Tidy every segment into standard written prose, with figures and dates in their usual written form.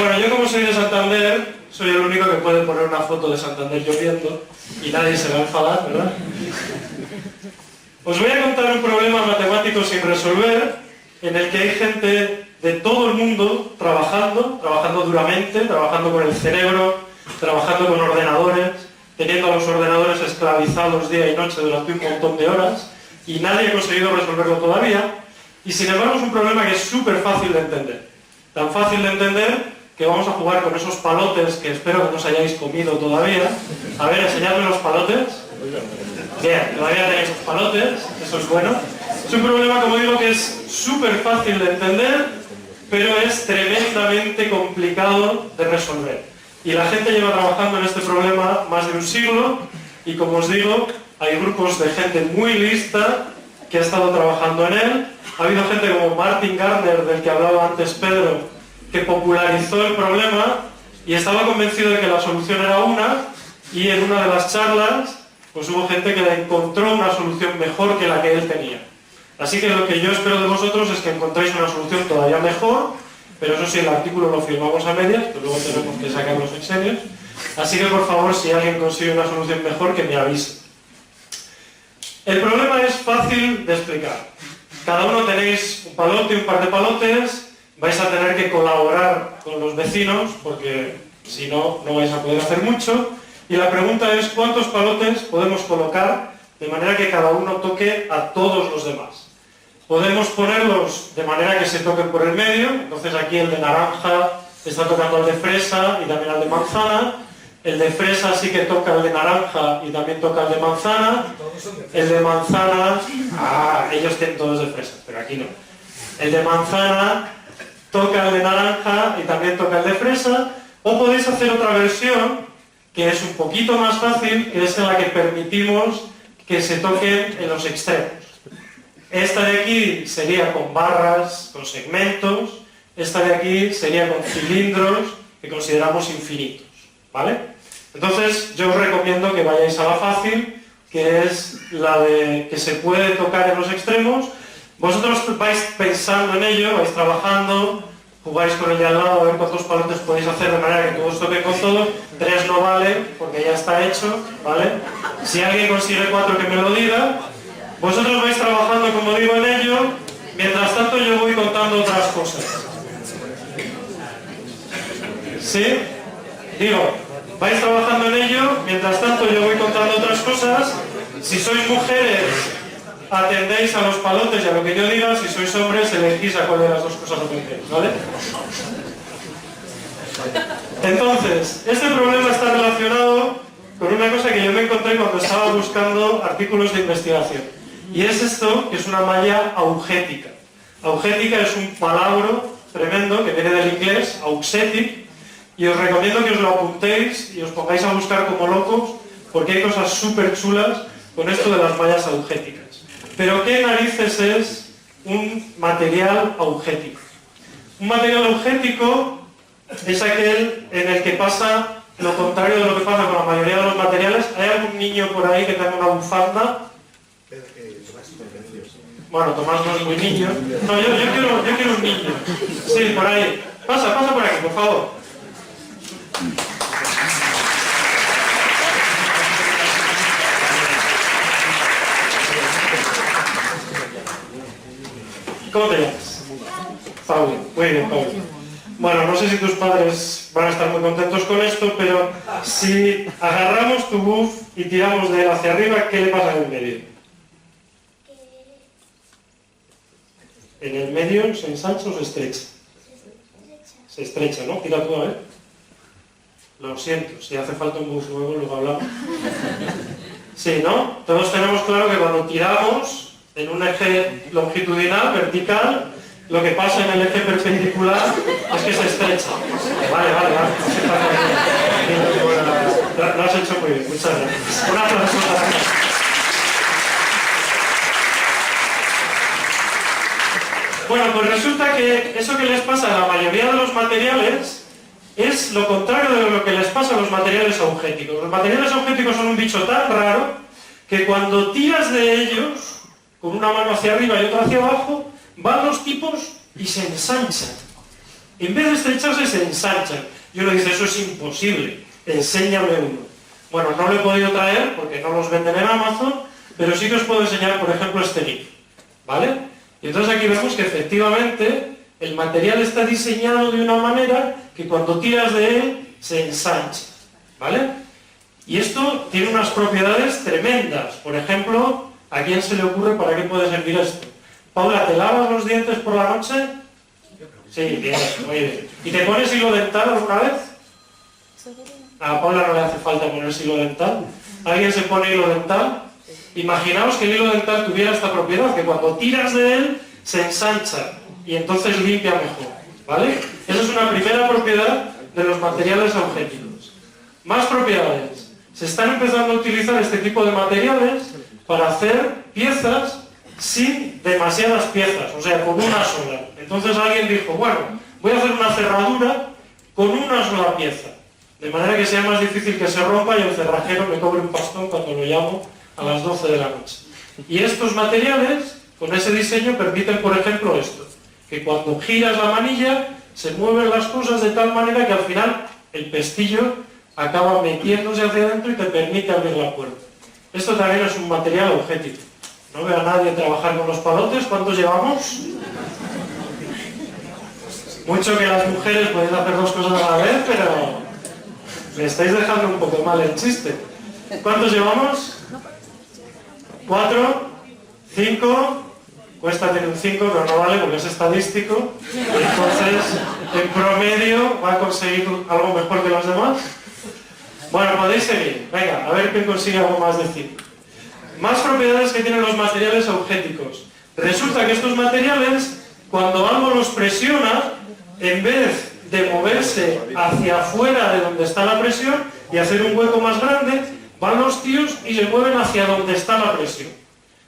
Bueno, yo como soy de Santander, soy el único que puede poner una foto de Santander lloviendo y nadie se va a enfadar, ¿verdad? Os voy a contar un problema matemático sin resolver, en el que hay gente de todo el mundo trabajando duramente, trabajando con el cerebro, trabajando con ordenadores, teniendo a los ordenadores esclavizados día y noche durante un montón de horas, y nadie ha conseguido resolverlo todavía, y sin embargo es un problema que es súper fácil de entender. Tan fácil de entender que vamos a jugar con esos palotes que espero que no os hayáis comido todavía. A ver, enseñadme los palotes. Bien, todavía tenéis los palotes, eso es bueno. Es un problema, como digo, que es súper fácil de entender, pero es tremendamente complicado de resolver. Y la gente lleva trabajando en este problema más de un siglo, y como os digo, hay grupos de gente muy lista que ha estado trabajando en él. Ha habido gente como Martin Gardner, del que hablaba antes Pedro, que popularizó el problema y estaba convencido de que la solución era una, y en una de las charlas pues hubo gente que le encontró una solución mejor que la que él tenía. Así que lo que yo espero de vosotros es que encontréis una solución todavía mejor, pero eso sí, el artículo lo firmamos a medias, pero luego tenemos que sacar los exenios. Así que por favor, si alguien consigue una solución mejor, que me avise. El problema es fácil de explicar. Cada uno tenéis un palote, un par de palotes, vais a tener que colaborar con los vecinos, porque si no, no vais a poder hacer mucho. Y la pregunta es, ¿cuántos palotes podemos colocar de manera que cada uno toque a todos los demás? Podemos ponerlos de manera que se toquen por el medio, entonces aquí el de naranja está tocando al de fresa y también al de manzana. El de fresa sí que toca al de naranja y también toca al de manzana. El de manzana, ellos tienen todos de fresa, pero aquí no. El de manzana toca al de naranja y también toca al de fresa. O podéis hacer otra versión que es un poquito más fácil, que es en la que permitimos que se toquen en los extremos. Esta de aquí sería con barras, con segmentos. Esta de aquí sería con cilindros que consideramos infinitos, ¿vale? Entonces yo os recomiendo que vayáis a la fácil, que es la de que se puede tocar en los extremos. Vosotros vais pensando en ello, vais trabajando, jugáis con el de al lado a ver cuántos palotes podéis hacer de manera que todos toquen con todo. 3 no vale, porque ya está hecho, ¿vale? Si alguien consigue 4, que me lo diga. Vosotros vais trabajando, como digo, en ello. Mientras tanto yo voy contando otras cosas. ¿Sí? Digo, vais trabajando en ello, mientras tanto yo voy contando otras cosas. Si sois mujeres, atendéis a los palotes y a lo que yo diga. Si sois hombres, elegís a cuál de las dos cosas atendéis, ¿vale? Entonces, este problema está relacionado con una cosa que yo me encontré cuando estaba buscando artículos de investigación. Y es esto, que es una malla augética. Augética es un palabra tremendo que viene del inglés, auxetic, y os recomiendo que os lo apuntéis y os pongáis a buscar como locos, porque hay cosas súper chulas con esto de las mallas augéticas. Pero ¿qué narices es un material augético? Un material augético es aquel en el que pasa lo contrario de lo que pasa con la mayoría de los materiales. ¿Hay algún niño por ahí que tenga una bufanda? Bueno, Tomás no es muy niño. No, yo quiero un niño. Sí, por ahí. Pasa por aquí, por favor. ¿Cómo te llamas? Paulo. Muy bien, Paulo. Bueno, no sé si tus padres van a estar muy contentos con esto, pero si agarramos tu buff y tiramos de él hacia arriba, ¿qué le pasa en el medio? En el medio se ensancha o se estrecha. Se estrecha, ¿no? Tira tú a ver. Lo siento, si hace falta un buff nuevo, luego hablamos. Sí, ¿no? Todos tenemos claro que cuando tiramos en un eje longitudinal, vertical, lo que pasa en el eje perpendicular es que se estrecha. Vale. Lo has hecho muy bien, muchas gracias. Un aplauso para ti. Bueno, pues resulta que eso que les pasa a la mayoría de los materiales es lo contrario de lo que les pasa a los materiales augéticos. Los materiales augéticos son un bicho tan raro que cuando tiras de ellos, con una mano hacia arriba y otra hacia abajo, van los tipos y se ensanchan. En vez de estrecharse, se ensanchan. Y uno dice, eso es imposible, enséñame uno. Bueno, no lo he podido traer porque no los venden en Amazon, pero sí que os puedo enseñar, por ejemplo, este GIF, ¿vale? Y entonces aquí vemos que efectivamente el material está diseñado de una manera que cuando tiras de él se ensancha, ¿vale? Y esto tiene unas propiedades tremendas. Por ejemplo, ¿a quién se le ocurre para qué puede servir esto? Paula, ¿te lavas los dientes por la noche? Sí, bien, muy bien. ¿Y te pones hilo dental alguna vez? A Paula no le hace falta ponerse hilo dental. ¿Alguien se pone hilo dental? Imaginaos que el hilo dental tuviera esta propiedad, que cuando tiras de él se ensancha y entonces limpia mejor, ¿vale? Esa es una primera propiedad de los materiales augéticos. Más propiedades. Se están empezando a utilizar este tipo de materiales para hacer piezas sin demasiadas piezas, o sea, con una sola. Entonces alguien dijo, bueno, voy a hacer una cerradura con una sola pieza, de manera que sea más difícil que se rompa y el cerrajero me cobre un pastón cuando lo llamo a las 12 de la noche. Y estos materiales, con ese diseño, permiten, por ejemplo, esto, que cuando giras la manilla, se mueven las cosas de tal manera que al final el pestillo acaba metiéndose hacia adentro y te permite abrir la puerta. Esto también es un material augético. No veo a nadie trabajar con los palotes. ¿Cuántos llevamos? Mucho que las mujeres podéis hacer dos cosas a la vez, pero me estáis dejando un poco mal el chiste. ¿Cuántos llevamos? 4, 5, cuesta tener un 5, pero no vale porque es estadístico. Entonces, en promedio, va a conseguir algo mejor que los demás. Bueno, podéis seguir. Venga, a ver quién consigue algo más de 5. Más propiedades que tienen los materiales augéticos. Resulta que estos materiales, cuando algo los presiona, en vez de moverse hacia afuera de donde está la presión y hacer un hueco más grande, van los tíos y se mueven hacia donde está la presión.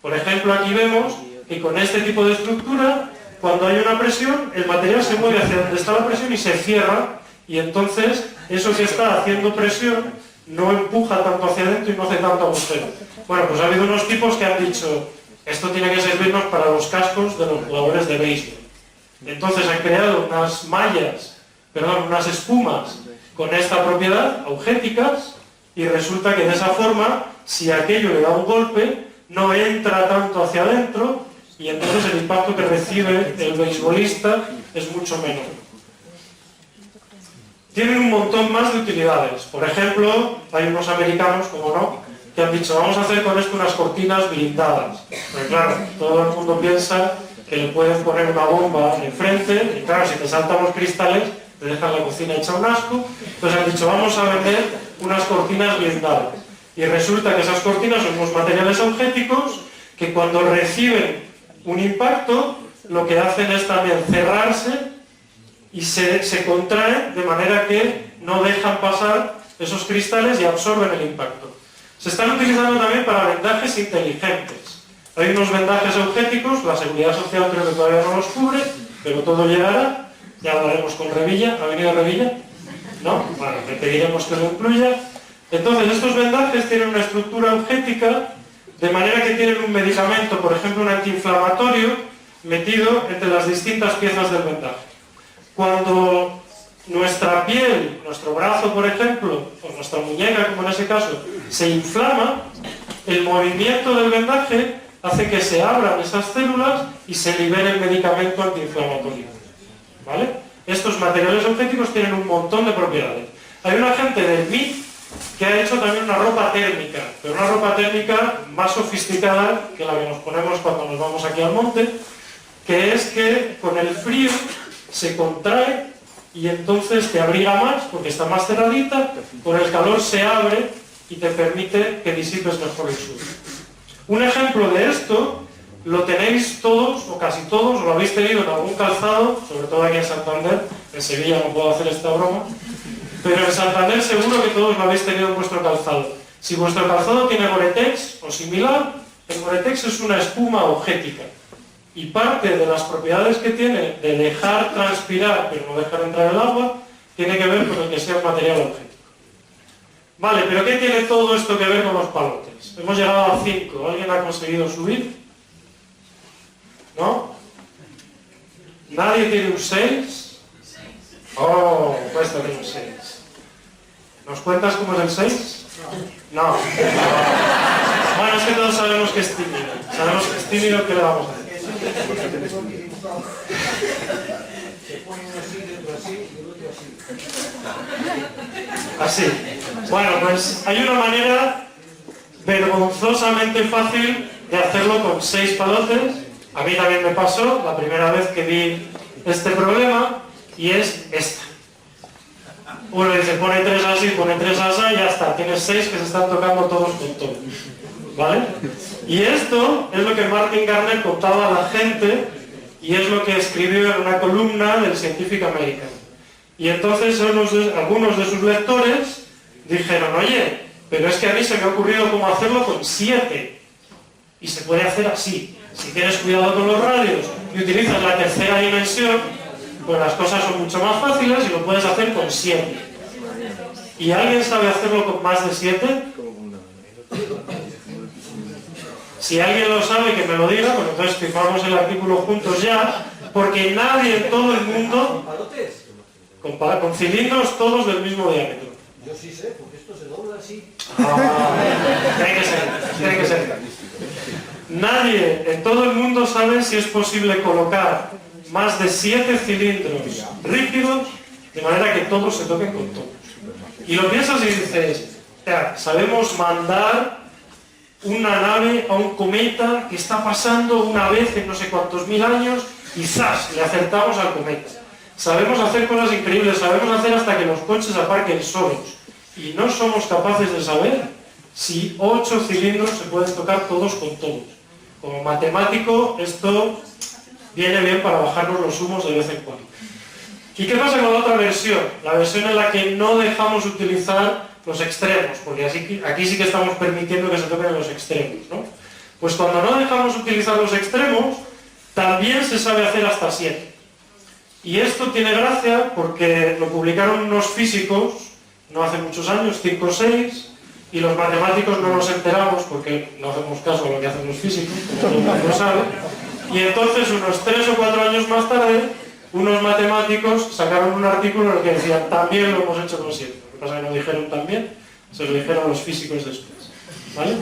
Por ejemplo, aquí vemos que con este tipo de estructura, cuando hay una presión, el material se mueve hacia donde está la presión y se cierra, y entonces eso que está haciendo presión no empuja tanto hacia adentro y no hace tanto agujero. Bueno, pues ha habido unos tipos que han dicho, esto tiene que servirnos para los cascos de los jugadores de béisbol. Entonces han creado unas espumas con esta propiedad, augéticas, y resulta que de esa forma, si aquello le da un golpe, no entra tanto hacia adentro, y entonces el impacto que recibe el beisbolista es mucho menor. Tienen un montón más de utilidades. Por ejemplo, hay unos americanos, como no, que han dicho, vamos a hacer con esto unas cortinas blindadas. Porque claro, todo el mundo piensa que le pueden poner una bomba enfrente, y claro, si te saltan los cristales, te dejan la cocina hecha un asco. Entonces han dicho, vamos a vender unas cortinas blindadas. Y resulta que esas cortinas son unos materiales augéticos que cuando reciben un impacto, lo que hacen es también cerrarse y se contraen de manera que no dejan pasar esos cristales y absorben el impacto. Se están utilizando también para vendajes inteligentes. Hay unos vendajes augéticos, la Seguridad Social creo que todavía no los cubre, pero todo llegará. Ya hablaremos con Revilla. ¿Ha venido Revilla? ¿No? Bueno, le pediremos que lo incluya. Entonces, estos vendajes tienen una estructura augética, de manera que tienen un medicamento, por ejemplo un antiinflamatorio, metido entre las distintas piezas del vendaje. Cuando nuestra piel, nuestro brazo, por ejemplo, o nuestra muñeca, como en ese caso, se inflama, el movimiento del vendaje hace que se abran esas células y se libere el medicamento antiinflamatorio. ¿Vale? Estos materiales augéticos tienen un montón de propiedades. Hay una gente del MIT que ha hecho también una ropa térmica, pero una ropa térmica más sofisticada que la que nos ponemos cuando nos vamos aquí al monte, que es que con el frío se contrae y entonces te abriga más porque está más cerradita, con el calor se abre y te permite que disipes mejor el sudor. Un ejemplo de esto lo tenéis todos, o casi todos, lo habéis tenido en algún calzado, sobre todo aquí en Santander. En Sevilla no puedo hacer esta broma, pero en Santander seguro que todos lo habéis tenido en vuestro calzado. Si vuestro calzado tiene Gore-Tex o similar, el Gore-Tex es una espuma augética. Y parte de las propiedades que tiene de dejar transpirar, pero no dejar entrar el agua, tiene que ver con el que sea un material augético. Vale, pero ¿qué tiene todo esto que ver con los palotes? Hemos llegado a 5. ¿Alguien ha conseguido subir? ¿No? ¿Nadie tiene un 6? resta de un 6. ¿Nos cuentas cómo es el 6? No. Bueno, es que todos sabemos que es tímido. Sabemos que es tímido, ¿qué le vamos a hacer? Así. Bueno, pues hay una manera vergonzosamente fácil de hacerlo con 6 palotes. A mí también me pasó la primera vez que vi este problema, y es esta. Uno dice, pone 3 así, pone 3 así, y ya está. Tienes 6 que se están tocando todos con todos. ¿Vale? Y esto es lo que Martin Gardner contaba a la gente, y es lo que escribió en una columna del Scientific American. Y entonces algunos de sus lectores dijeron, oye, pero es que a mí se me ha ocurrido cómo hacerlo con 7. Y se puede hacer así. Si tienes cuidado con los radios y utilizas la tercera dimensión, pues las cosas son mucho más fáciles y lo puedes hacer con 7. ¿Y alguien sabe hacerlo con más de 7? Si alguien lo sabe, que me lo diga, pues entonces fijamos el artículo juntos ya, porque nadie en todo el mundo, con cilindros todos del mismo diámetro. Yo sí sé, porque esto se dobla así. Tiene que ser. Nadie en todo el mundo sabe si es posible colocar más de 7 cilindros rígidos de manera que todos se toquen con todos. Y lo piensas y dices, sabemos mandar una nave a un cometa que está pasando una vez en no sé cuántos mil años y ¡zas!, le acertamos al cometa. Sabemos hacer cosas increíbles, sabemos hacer hasta que los coches aparquen solos. Y no somos capaces de saber si 8 cilindros se pueden tocar todos con todos. Como matemático, esto viene bien para bajarnos los humos de vez en cuando. ¿Y qué pasa con la otra versión? La versión en la que no dejamos utilizar los extremos, porque aquí sí que estamos permitiendo que se toquen los extremos, ¿no? Pues cuando no dejamos utilizar los extremos, también se sabe hacer hasta 7. Y esto tiene gracia porque lo publicaron unos físicos no hace muchos años, 5 o 6, y los matemáticos no nos enteramos porque no hacemos caso a lo que hacen los físicos, como todo el mundo sabe. Y entonces, unos 3 o 4 años más tarde, unos matemáticos sacaron un artículo en el que decían, también lo hemos hecho con 7. Lo que pasa es que no dijeron también, se lo dijeron a los físicos después. ¿Vale?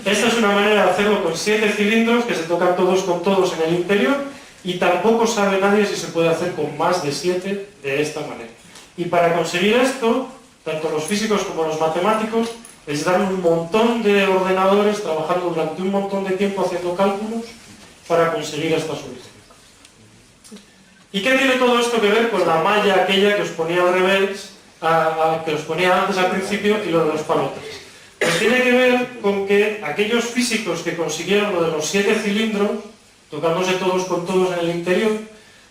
Esta es una manera de hacerlo con 7 cilindros que se tocan todos con todos en el interior, y tampoco sabe nadie si se puede hacer con más de 7 de esta manera. Y para conseguir esto, tanto los físicos como los matemáticos necesitan un montón de ordenadores trabajando durante un montón de tiempo haciendo cálculos para conseguir esta solución. ¿Y qué tiene todo esto que ver con la malla aquella que os ponía al revés, que os ponía antes al principio, y lo de los palotes? Pues tiene que ver con que aquellos físicos que consiguieron lo de los 7 cilindros, tocándose todos con todos en el interior,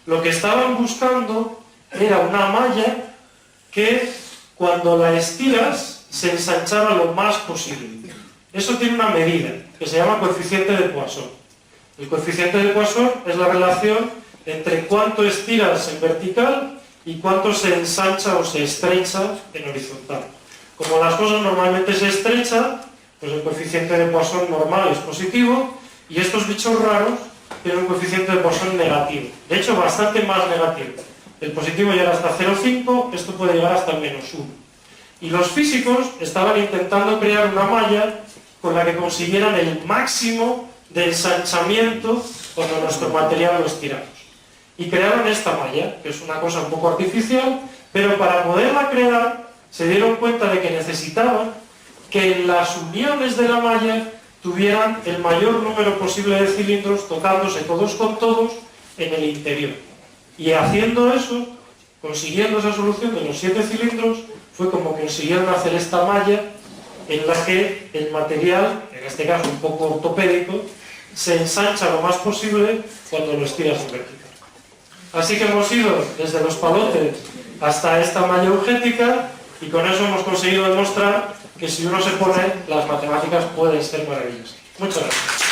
lo que estaban buscando era una malla que, cuando la estiras, se ensanchara lo más posible. Eso tiene una medida, que se llama coeficiente de Poisson. El coeficiente de Poisson es la relación entre cuánto estiras en vertical y cuánto se ensancha o se estrecha en horizontal. Como las cosas normalmente se estrechan, pues el coeficiente de Poisson normal es positivo, y estos bichos raros tienen un coeficiente de Poisson negativo. De hecho, bastante más negativo. El positivo llega hasta 0,5, esto puede llegar hasta el -1. Y los físicos estaban intentando crear una malla con la que consiguieran el máximo de ensanchamiento cuando nuestro material lo estiramos. Y crearon esta malla, que es una cosa un poco artificial, pero para poderla crear se dieron cuenta de que necesitaban que las uniones de la malla tuvieran el mayor número posible de cilindros tocándose todos con todos en el interior. Y haciendo eso, consiguiendo esa solución de los 7 cilindros, fue como consiguieron hacer esta malla en la que el material, en este caso un poco ortopédico, se ensancha lo más posible cuando lo estiras en vertical. Así que hemos ido desde los palotes hasta esta malla eugética, y con eso hemos conseguido demostrar que si uno se pone, las matemáticas pueden ser maravillosas. Muchas gracias.